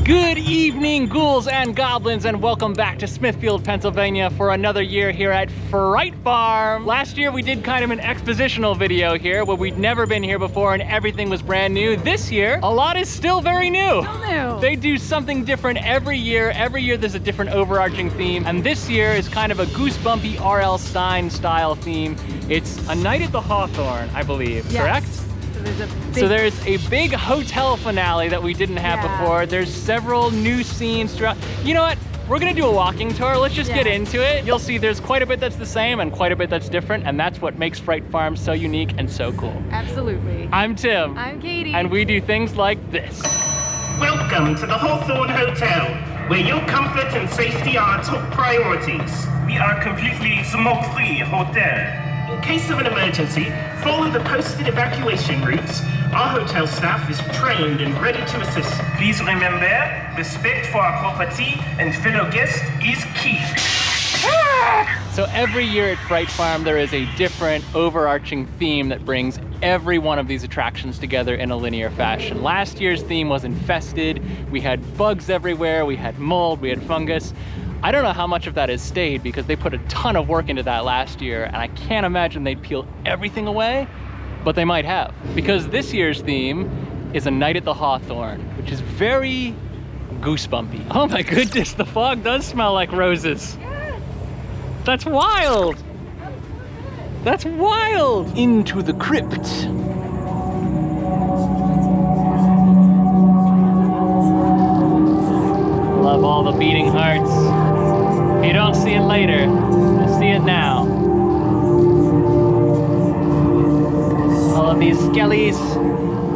Good evening, ghouls and goblins, and welcome back to Smithfield, Pennsylvania for another year here at Fright Farm. Last year we did kind of an expositional video here where we'd never been here before and everything was brand new. This year, a lot is still very new. Still new. They do something different every year. Every year there's a different overarching theme, and this year is kind of a goosebumpy R.L. Stine style theme. It's a night at the Hawthorne, I believe, Yes. correct? So there's So there's a big hotel finale that we didn't have before. There's several new scenes throughout. You know what? We're gonna do a walking tour. Let's just get into it. You'll see there's quite a bit that's the same and quite a bit that's different, and that's what makes Fright Farm so unique and so cool. Absolutely. I'm Tim. I'm Katie. And we do things like this. Welcome to the Hawthorne Hotel, where your comfort and safety are our top priorities. We are completely smoke-free hotel. In case of an emergency, follow the posted evacuation routes. Our hotel staff is trained and ready to assist. Please remember, respect for our property and fellow guests is key. So every year at Fright Farm, there is a different overarching theme that brings every one of these attractions together in a linear fashion. Last year's theme was infested. We had bugs everywhere, we had mold, we had fungus. I don't know how much of that has stayed because they put a ton of work into that last year, and I can't imagine they'd peel everything away, but they might have. Because this year's theme is a night at the Hawthorne, which is very goosebumpy. Oh my goodness, the fog does smell like roses. Yes. That's wild. That's wild. Into the crypt. Love all the beating hearts. If you don't see it later, you'll see it now. All of these skellies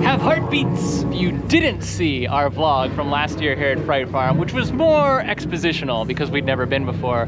have heartbeats. If you didn't see our vlog from last year here at Fright Farm, which was more expositional because we'd never been before,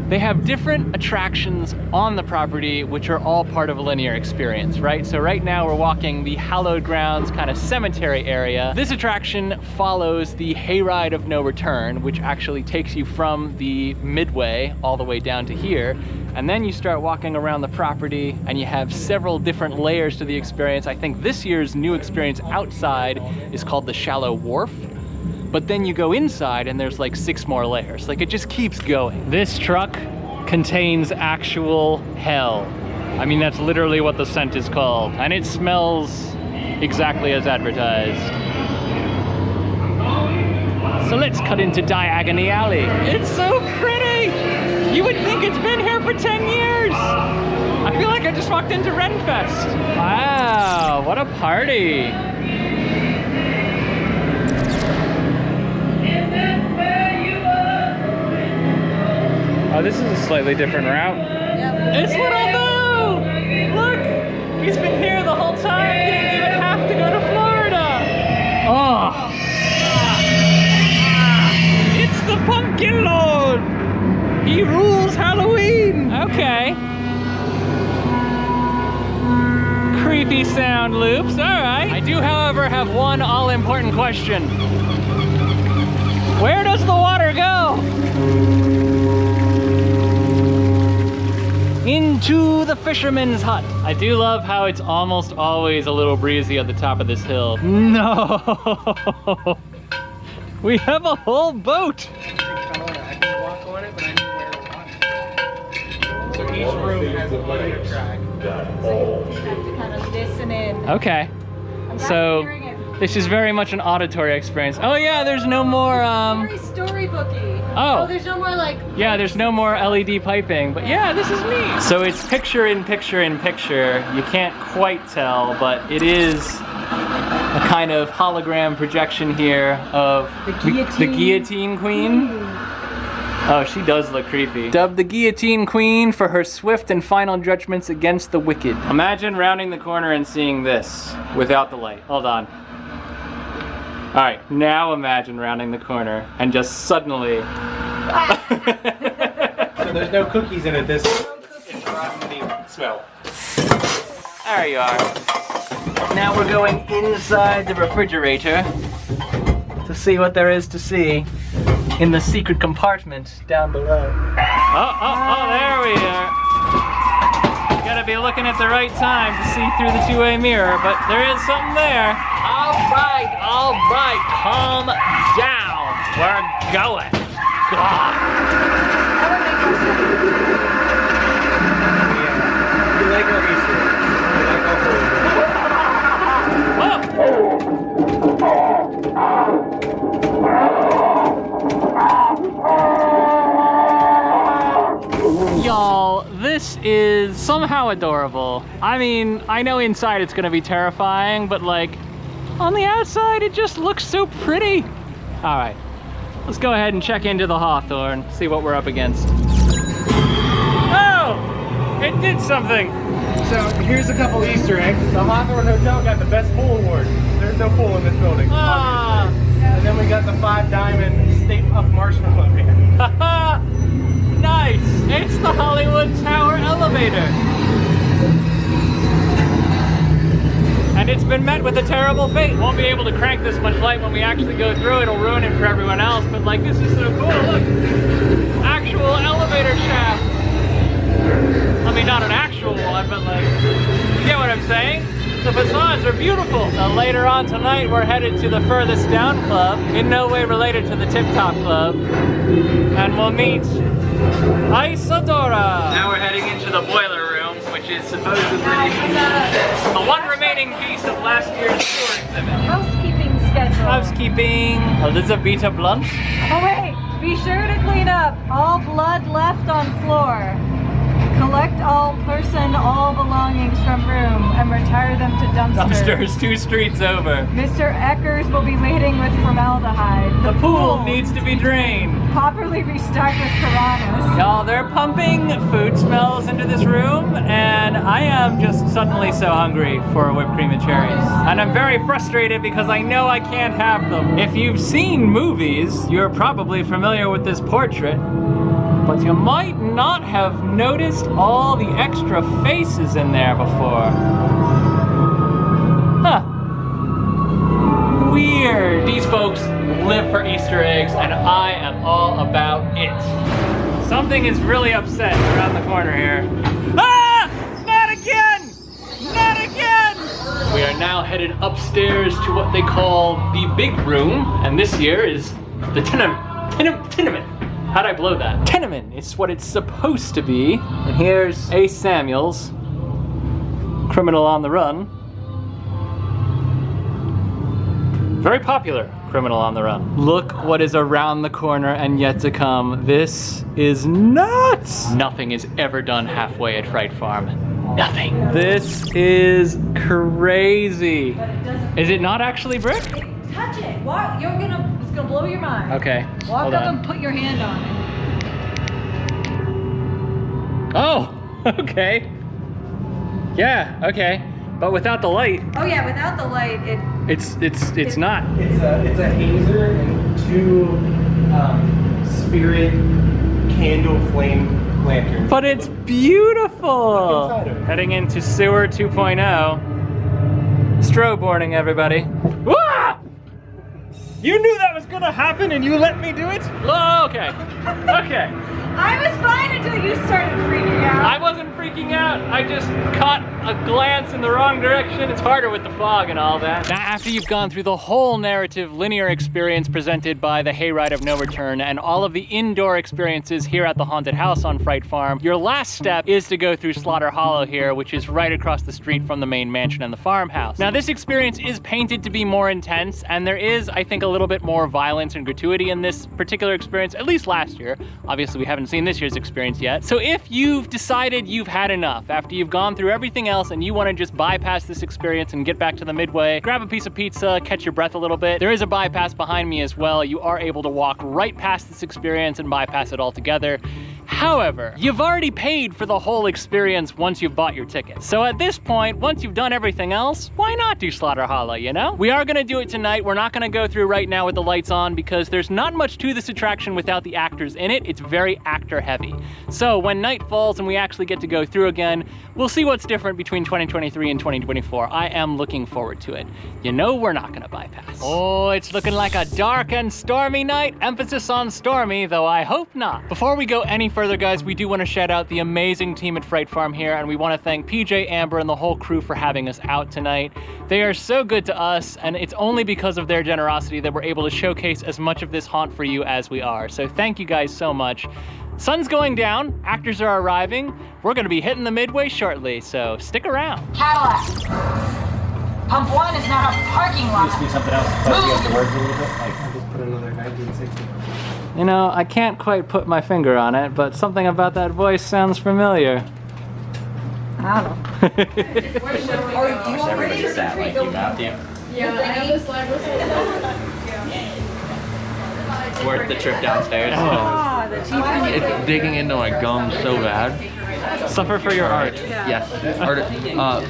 they have different attractions on the property which are all part of a linear experience, right? So right now we're walking the hallowed grounds kind of cemetery area. This attraction follows the Hayride of No Return, which actually takes you from the Midway all the way down to here. And then you start walking around the property and you have several different layers to the experience. I think this year's new experience outside is called the Shallow Wharf. But then you go inside and there's like 6 more layers. Like, it just keeps going. This truck contains actual hell. I mean, that's literally what the scent is called. And it smells exactly as advertised. So let's cut into Diagonal Alley. It's so pretty. You would think it's been here for 10 years. I feel like I just walked into Renfest. Wow, what a party. Oh, this is a slightly different route. Yep. It's Little Boo! Look! He's been here the whole time. He didn't even have to go to Florida. Oh! It's the Pumpkin Lord! He rules Halloween! Okay. Creepy sound loops, alright. I do, however, have one all-important question. Where does the water go? Into the fisherman's hut. I do love how it's almost always a little breezy at the top of this hill. No! We have a whole boat! I can walk on it, but I know where to walk. So each room has a linear track. So you just have to kind of listen in. Okay. I'm So hearing it. this is very much an auditory experience. Oh yeah, there's no more Very storybooky. Oh. There's no more like. yeah, there's no more LED piping, but yeah, this is neat. So it's picture in picture in picture. You can't quite tell, but it is a kind of hologram projection here of the Guillotine Queen. Oh, she does look creepy. Dubbed the Guillotine Queen for her swift and final judgments against the wicked. Imagine rounding the corner and seeing this without the light. Hold on. All right, now imagine rounding the corner and just suddenly. So there's no cookies in it. This smell. There you are. Now we're going inside the refrigerator to see what there is to see in the secret compartment down below. Oh, there we are. Gotta be looking at the right time to see through the two-way mirror, but there is something there. All right, calm down. We're going. God. You like our Easter eggs. You like our Y'all, this is somehow adorable. I mean, I know inside it's gonna be terrifying, but like, on the outside it just looks so pretty. All right, let's go ahead and check into the Hawthorne, see what we're up against. Oh, it did something. So here's a couple Easter eggs. The Hawthorne Hotel got the best pool award. There's no pool in this building. Ah. And then we got the 5 diamond Stay Puft Marshmallow Man. Haha! Nice! It's the Hollywood Tower elevator. And it's been met with a terrible fate. Won't be able to crank this much light when we actually go through. It'll ruin it for everyone else. But like, this is so cool. Look! Actual elevator shaft. I mean, not an actual one, but like, you get what I'm saying? The facades are beautiful. So later on tonight, we're headed to the Furthest Down Club, in no way related to the Tip Top Club. And we'll meet Isadora. Now we're heading into the boiler room, which is supposedly the one remaining piece of last year's tour exhibit. Housekeeping schedule. Housekeeping. Elizabeth Blunt. Oh wait, be sure to clean up all blood left on floor. Collect all belongings from room and retire them to dumpsters. Dumpsters 2 streets over. Mr. Eckers will be waiting with formaldehyde. The pool needs to be drained. Properly restocked with piranhas. Y'all, they're pumping food smells into this room, and I am just suddenly so hungry for whipped cream and cherries. And I'm very frustrated because I know I can't have them. If you've seen movies, you're probably familiar with this portrait, but you might not have noticed all the extra faces in there before. Huh. Weird. These folks live for Easter eggs, and I am all about it. Something is really upset around the corner here. Ah! Not again! Not again! We are now headed upstairs to what they call the big room, and this year is the tenement. How'd I blow that? Tenement, it's what it's supposed to be. And here's Ace Samuels, criminal on the run. Very popular criminal on the run. Look what is around the corner and yet to come. This is nuts! Nothing is ever done halfway at Fright Farm. Nothing. This is crazy. Is it not actually brick? Touch it. Walk. It's gonna blow your mind. Okay. Walk up and put your hand on it. Oh, okay. Yeah, okay. But without the light. Oh yeah, without the light, It's not. It's a hazer and 2 spirit candle flame lanterns. But it's beautiful. Look inside of it. Heading into sewer 2.0. Strobe warning, everybody. Wah! You knew that was gonna happen and you let me do it? Oh, okay. Okay. I was fine until you started freaking out. I wasn't freaking out. I just caught a glance in the wrong direction. It's harder with the fog and all that. Now, after you've gone through the whole narrative linear experience presented by the Hayride of No Return and all of the indoor experiences here at the haunted house on Fright Farm, your last step is to go through Slaughter Hollow here, which is right across the street from the main mansion and the farmhouse. Now, this experience is painted to be more intense, and there is, I think, a little bit more violence and gratuity in this particular experience, at least last year. Obviously, we haven't seen this year's experience yet. So if you've decided you've had enough after you've gone through everything else and you want to just bypass this experience and get back to the Midway, grab a piece of pizza, catch your breath a little bit. There is a bypass behind me as well. You are able to walk right past this experience and bypass it altogether. However, you've already paid for the whole experience once you've bought your ticket. So at this point, once you've done everything else, why not do Slaughter Hollow, you know? We are gonna do it tonight. We're not gonna go through right now with the lights on because there's not much to this attraction without the actors in it. It's very actor heavy. So when night falls and we actually get to go through again, we'll see what's different between 2023 and 2024. I am looking forward to it. You know we're not gonna bypass. Oh, it's looking like a dark and stormy night. Emphasis on stormy, though I hope not. Before we go any further, guys, we do want to shout out the amazing team at Fright Farm here, and we want to thank PJ, Amber, and the whole crew for having us out tonight. They are so good to us, and it's only because of their generosity that we're able to showcase as much of this haunt for you as we are. So thank you guys so much. Sun's going down, actors are arriving. We're going to be hitting the Midway shortly, so stick around. Cadillac. Pump 1 is not a parking lot. Just do something else. The words a little bit. Like, just put another 1960. You know, I can't quite put my finger on it, but something about that voice sounds familiar. I don't know. Everybody's sat like you, Matthew. Yeah, I have this slide Worth the trip downstairs. Ah, the teeth. It's digging into my gums so bad. Suffer for your art. Yes, art,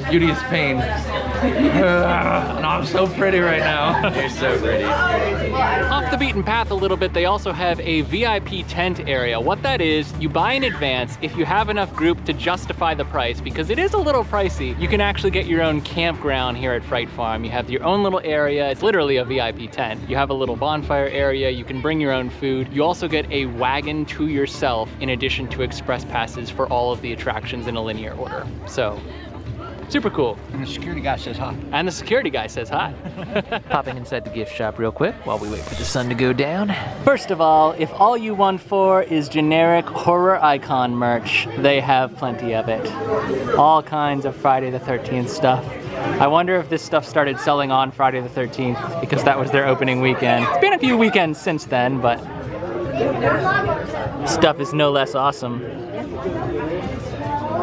beauty is pain. And I'm so pretty right now. You're so pretty. Off the beaten path a little bit, they also have a VIP tent area. What that is, you buy in advance if you have enough group to justify the price, because it is a little pricey. You can actually get your own campground here at Fright Farm. You have your own little area. It's literally a VIP tent. You have a little bonfire area. You can bring your own food. You also get a wagon to yourself in addition to express passes for all of the attractions in a linear order. So, super cool. And the security guy says hi. And the security guy says hi. Popping inside the gift shop real quick while we wait for the sun to go down. First of all, if all you want for is generic horror icon merch, they have plenty of it. All kinds of Friday the 13th stuff. I wonder if this stuff started selling on Friday the 13th because that was their opening weekend. It's been a few weekends since then, but stuff is no less awesome.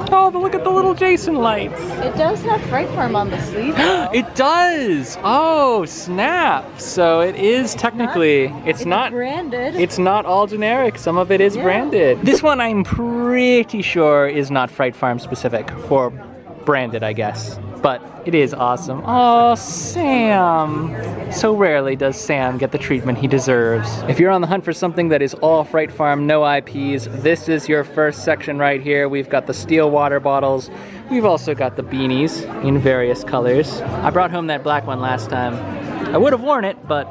Oh, but look at the little Jason lights. It does have Fright Farm on the sleeve. It does. Oh, snap. So it is technically, it's not branded. It's not all generic. Some of it is branded. This one I'm pretty sure is not Fright Farm specific, or branded, I guess. But it is awesome. Oh, Sam. So rarely does Sam get the treatment he deserves. If you're on the hunt for something that is all Fright Farm, no IPs, this is your first section right here. We've got the steel water bottles. We've also got the beanies in various colors. I brought home that black one last time. I would have worn it, but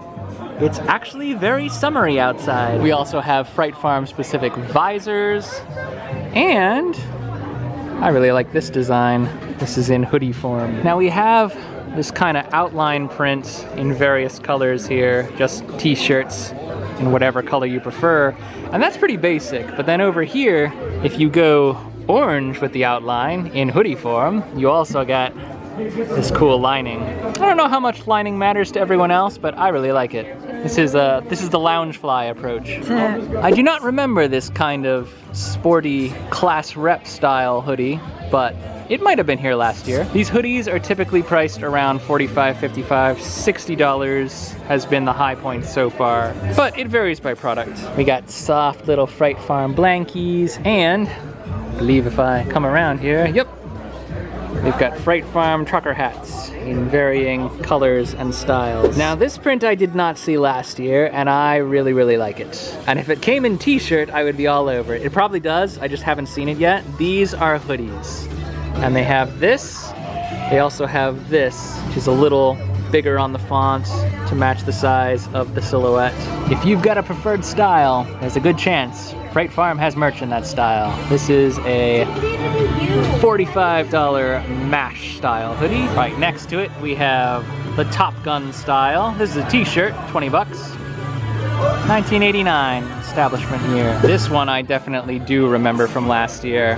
it's actually very summery outside. We also have Fright Farm specific visors, and I really like this design. This is in hoodie form. Now we have this kind of outline print in various colors here, just t-shirts in whatever color you prefer, and that's pretty basic. But then over here, if you go orange with the outline in hoodie form, you also got this cool lining. I don't know how much lining matters to everyone else, but I really like it. This is the lounge fly approach. I do not remember this kind of sporty class rep style hoodie, but it might have been here last year. These hoodies are typically priced around $45, $55, $60 has been the high point so far, but it varies by product. We got soft little Fright Farm blankies, and I believe if I come around here, yep, we've got Fright Farm trucker hats in varying colors and styles. Now this print I did not see last year, and I really, really like it. And if it came in t-shirt, I would be all over it. It probably does, I just haven't seen it yet. These are hoodies. And they have this, they also have this, which is a little bigger on the font to match the size of the silhouette. If you've got a preferred style, there's a good chance Fright Farm has merch in that style. This is a $45 MASH style hoodie. Right next to it, we have the Top Gun style. This is a t-shirt, 20 bucks. 1989 establishment year. This one I definitely do remember from last year,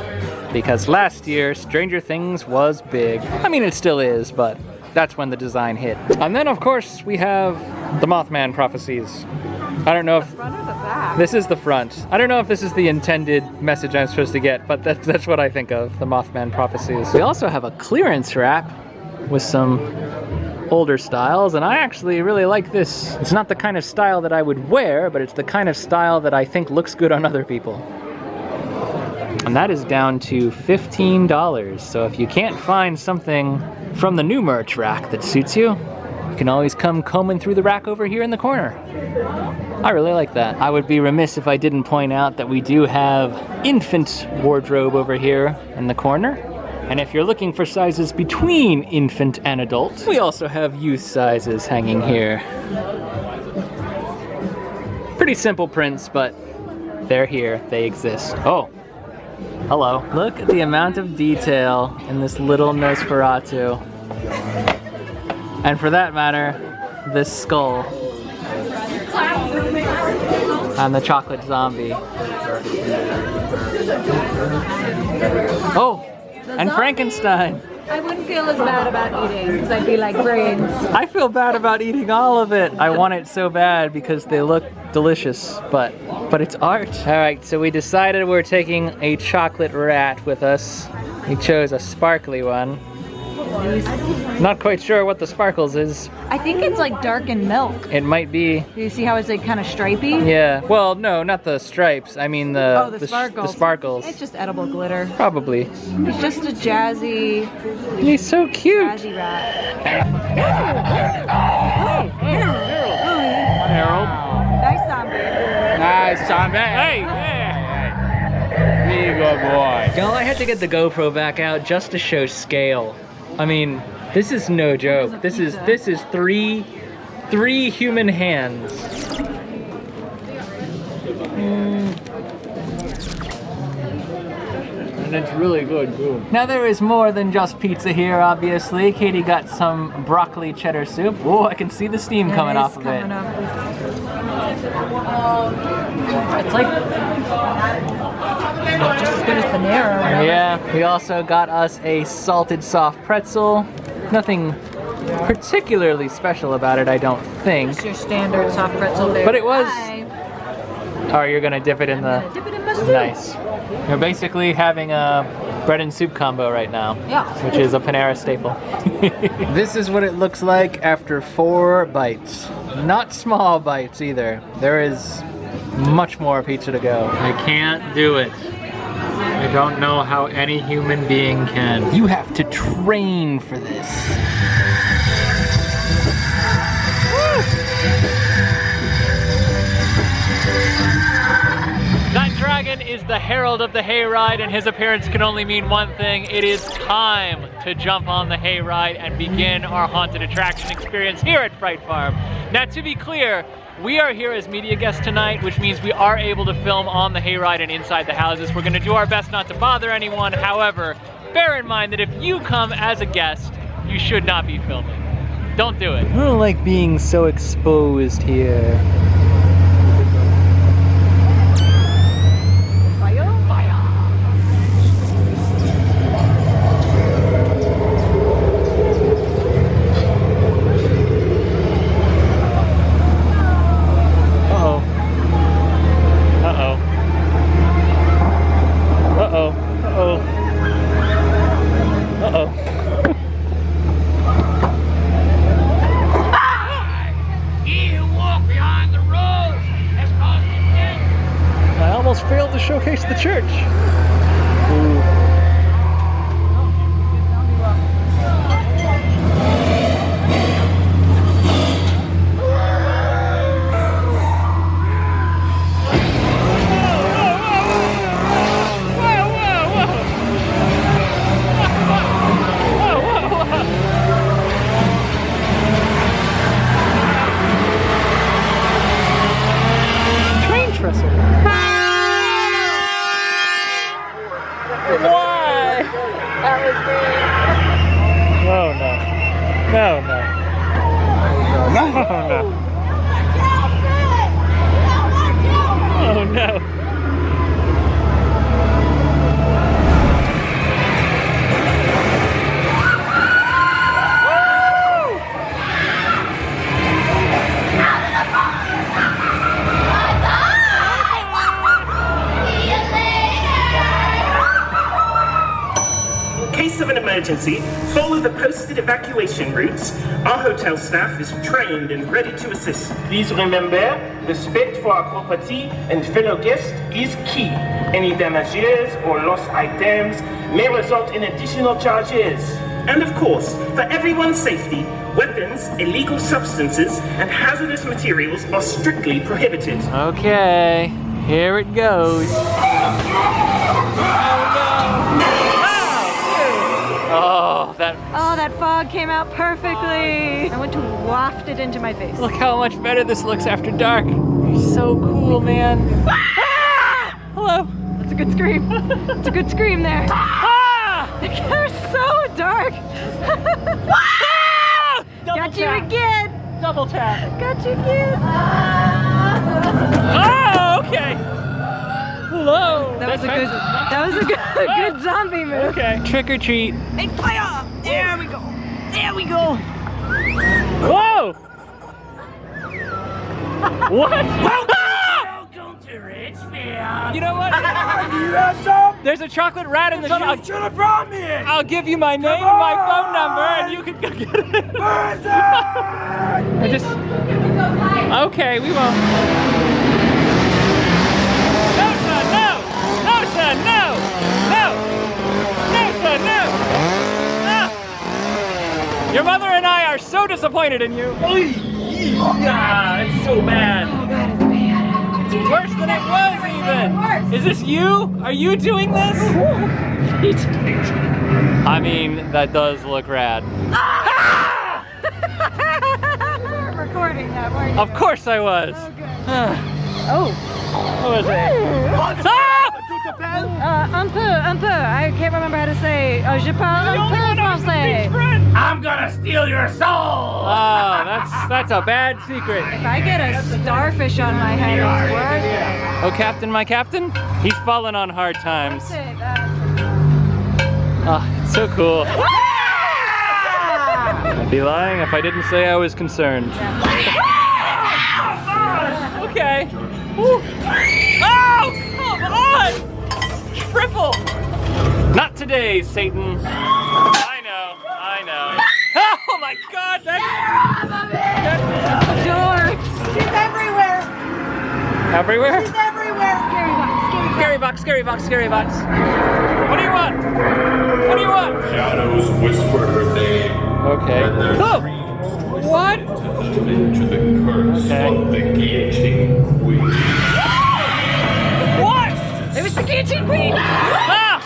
because last year Stranger Things was big. I mean, it still is, but that's when the design hit. And then of course we have the Mothman prophecies. I don't know if Front or the back? this is the front. I don't know if this is the intended message I'm supposed to get, but that's what I think of, the Mothman prophecies. We also have a clearance rack with some older styles, and I actually really like this. It's not the kind of style that I would wear, but it's the kind of style that I think looks good on other people. And that is down to $15. So if you can't find something from the new merch rack that suits you, you can always come combing through the rack over here in the corner. I really like that. I would be remiss if I didn't point out that we do have infant wardrobe over here in the corner. And if you're looking for sizes between infant and adult, we also have youth sizes hanging here. Pretty simple prints, but They're here, they exist. Oh, hello. Look at the amount of detail in this little Nosferatu. And for that matter, this skull. And the chocolate zombie. Oh, and Frankenstein. I wouldn't feel as bad about eating because I'd be like brains. I feel bad about eating all of it. I want it so bad because they look delicious, but it's art. All right, so we decided we're taking a chocolate rat with us. We chose a sparkly one. Not quite sure what the sparkles is. I think it's like darkened milk. It might be. Do you see how it's like kind of stripy? Yeah. Well, no, not the stripes. I mean the sparkles. The sparkles. It's just edible glitter. Probably. It's just a jazzy. He's so cute. Jazzy rat. Harold. Nice zombie. Nice, zombie. Hey. There you go, boy. Y'all, I had to get the GoPro back out just to show scale. I mean, this is no joke. This is three human hands. And it's really good too. Now there is more than just pizza here, obviously. Katie got some broccoli cheddar soup. Oh, I can see the steam coming off of it. It's like Just as good as Panera. Yeah, we also got us a salted soft pretzel. Nothing particularly special about it, I don't think. It's your standard soft pretzel there. But it was. Oh, you're gonna dip it in the. Dip it in my soup. Nice. You're basically having a bread and soup combo right now. Yeah. Which is a Panera staple. This is what it looks like after 4 bites. Not small bites either. There is much more pizza to go. I can't do it. I don't know how any human being can. You have to train for this. That dragon is the herald of the hayride, and his appearance can only mean one thing. It is time to jump on the hayride and begin our haunted attraction experience here at Fright Farm. Now, to be clear, we are here as media guests tonight, which means we are able to film on the hayride and inside the houses. We're gonna do our best not to bother anyone. However, bear in mind that if you come as a guest, you should not be filming. Don't do it. I don't like being so exposed here. Failed to showcase the church. Ooh. Train trestle. Why? That was me. Oh no. No, no. Oh no. Oh no. Of an emergency, follow the posted evacuation routes. Our hotel staff is trained and ready to assist. Please remember, respect for our property and fellow guests is key. Any damages or lost items may result in additional charges. And of course, for everyone's safety, weapons, illegal substances, and hazardous materials are strictly prohibited. Okay, here it goes. Oh, that fog came out perfectly. I went to waft it into my face. Look how much better this looks after dark. You're so cool, man. Ah! Hallow. That's a good scream. It's a good scream there. Ah! They're so dark. Ah! Got you again. Double tap. Got you again. Oh, okay. Hello. That was a good zombie move. Okay. Trick or treat. Big fire. There we go. There we go. Whoa! What? Welcome to Richfield. You know what? You have some? There's a chocolate rat in the shop. You should have brought me it. I'll give you my name and my phone number, and you can go get it. I just. Okay, we won't. No, son, no! No, son, no! No! No, son, no! Ah. Your mother and I are so disappointed in you. Yeah, it's so bad. Oh god, it's bad. It's worse than it was even. Is this you? Are you doing this? I mean, that does look rad. You were recording that, weren't you? Of course I was. Oh, good. Oh. What was it? Ah! Un peu. I can't remember how to say. Je parle un peu français. I'm gonna steal your soul. Oh, that's a bad secret. If I get a starfish on my head, it's worth it. Oh, Captain, my captain? He's fallen on hard times. That's it. That's Oh, it's so cool. I'd be lying if I didn't say I was concerned. Okay. Woo. Oh, come on! Triple! Not today, Satan. I know. Oh my god, that's... George. She's everywhere. Everywhere? She's everywhere. Scary box. What do you want? Shadows whisper her name. Okay. And their Oh! dreams What? into the curse Okay. of the guillotine queen. What? It was the guillotine queen! Ah!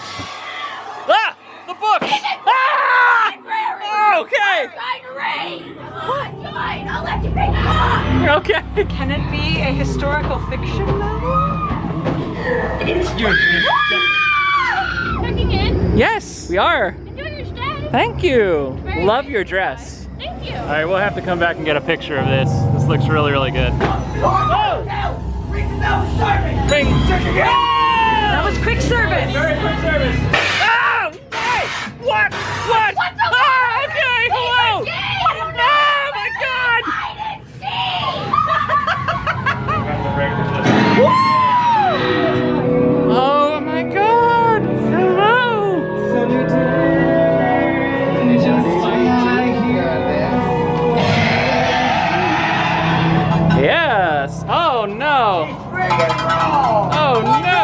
The book! Ah! Okay! I'll let you pick them up. Okay. Can it be a historical fiction novel? Checking in. Yes, we are. Enjoy your stay. Thank you. Very Love nice. your dress. Thank you. All right, we'll have to come back and get a picture of this. This looks really, really good. Oh! Ring. That was quick service. Very quick service. Oh! Hey! What? What the Ah, okay, hello! Oh my god! Oh my god! Hello! Yes! Oh no! Oh no!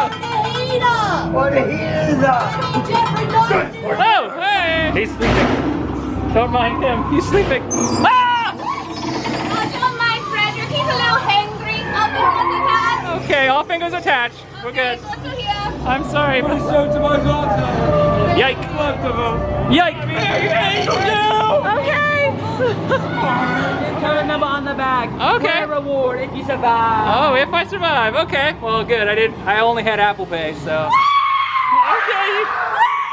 Oh, hey! He's sleeping. Don't mind him. He's sleeping. Ah! Don't mind Frederick. He's a little hangry. All fingers attached. Okay, all fingers attached. We're good. Go to here. I'm sorry, but Yike! Yike! Okay. Tell the number on the back. Okay. For a reward if you survive. Oh, if I survive. Okay. Well, good. I only had Apple Pay, so. Okay.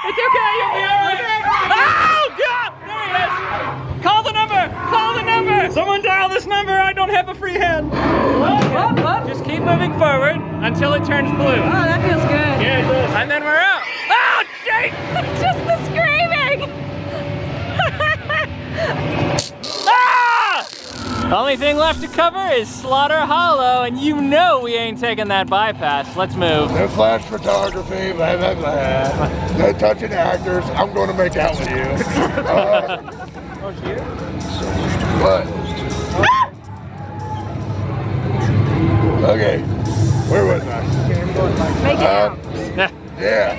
It's okay. You'll be alright. Oh God! There he is. Call the number. Call the number. Someone dial this number. I don't have a free hand. Just keep moving forward until it turns blue. Oh, that feels good. Yeah, it does. And then we're out. Oh, shit! Just the screaming. Ah! Only thing left to cover is Slaughter Hollow, and you know we ain't taking that bypass. Let's move. No flash photography, blah, blah, blah. No touching actors. I'm going to make out with you. What? Okay. Where was I? Make it out. Yeah.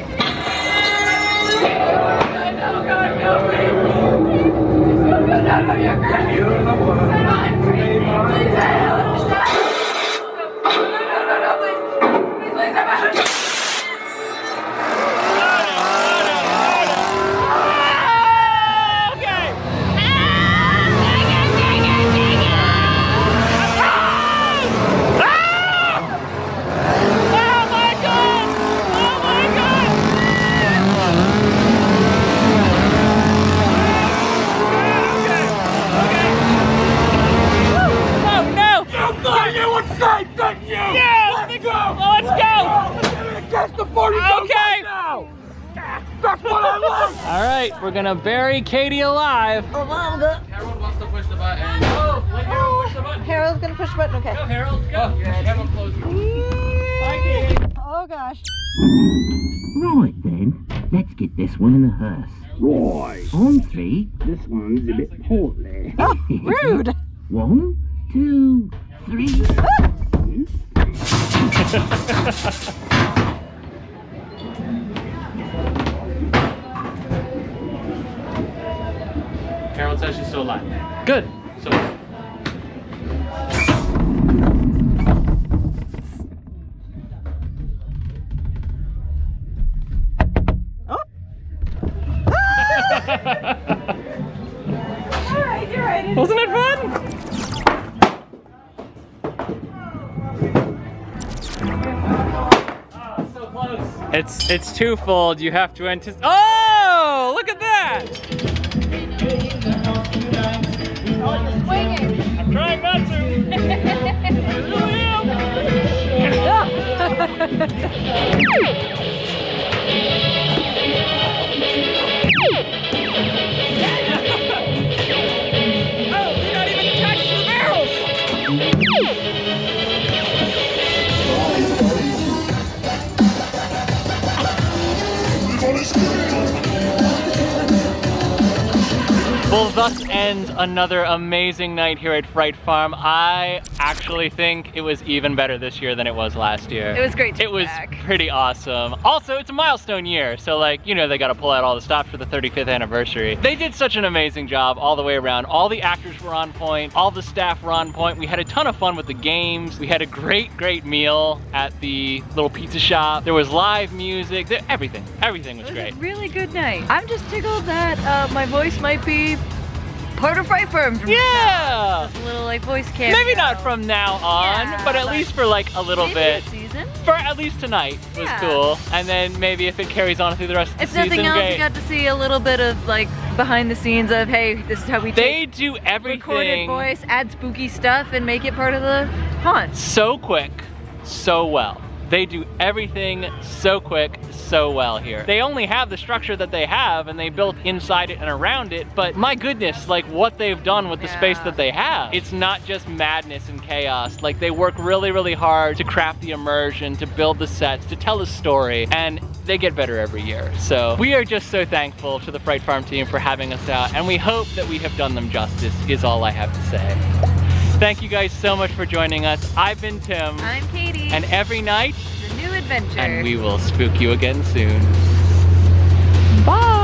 right, we're gonna bury Katie alive. Oh, Mom, go. Harold wants to push the button. Oh, let Harold push the button. Harold's gonna push the button. Okay. Go, Harold, go. Harold closes. Bye, Katie. Oh gosh. Right then, let's get this one in the hearse. Right. On three. This one's a bit portly. Oh, rude. 1, 2, 3. Harold says she's still alive. Good. So. You're right. Wasn't it fun? Oh, so close. It's twofold. You have to anticipate. Oh, look at that! I'm trying not to. I really Well, thus ends another amazing night here at Fright Farm. I actually think it was even better this year than it was last year. It was great to It be was back. pretty awesome. Also, it's a milestone year, so like, you know, they gotta pull out all the stops for the 35th anniversary. They did such an amazing job all the way around. All the actors were on point, all the staff were on point. We had a ton of fun with the games. We had a great meal at the little pizza shop. There was live music, everything was great. It was a really good night. I'm just tickled that my voice might be part of Fright Farm. Yeah! Just a little like voice cameo. Maybe not from now on, Yeah, but at least for like a little maybe bit. a season. For at least tonight was Yeah. cool. And then maybe if it carries on through the rest of the If season, nothing else, great. you got to see a little bit of like behind the scenes of, hey, this is how we They take do everything recorded voice, add spooky stuff, and make it part of the haunt. so quick, so well. They do everything so quick, so well here. They only have the structure that they have and they built inside it and around it, but my goodness, like what they've done with the space that they have. It's not just madness and chaos. Like they work really hard to craft the immersion, to build the sets, to tell a story, and they get better every year. So we are just so thankful to the Fright Farm team for having us out, and we hope that we have done them justice, is all I have to say. Thank you guys so much for joining us. I've been Tim. I'm Katie. And every night, the new adventure. and we will spook you again soon. Bye!